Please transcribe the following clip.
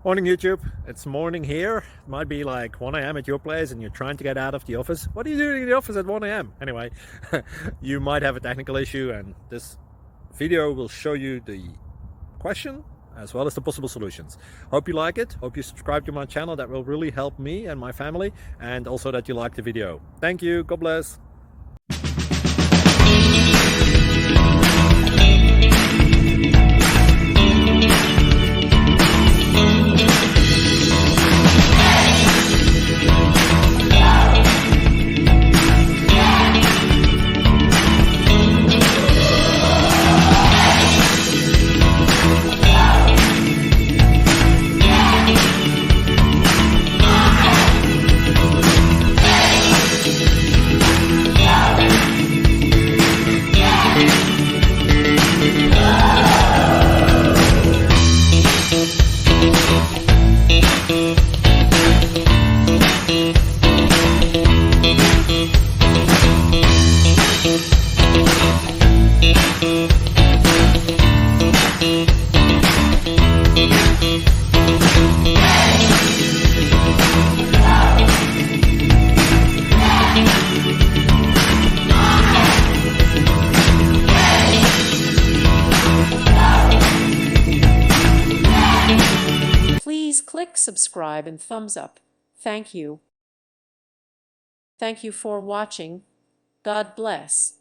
Morning YouTube, it's morning here. It might be like 1 a.m. at your place and you're trying to get out of the office. What are you doing in the office at 1 a.m.? Anyway, you might have a technical issue and this video will show you the question as well as the possible solutions. Hope you like it, hope you subscribe to my channel. That will really help me and my family, and also that you like the video. Thank you, God bless. Please click subscribe and thumbs up. Thank you. Thank you for watching. God bless.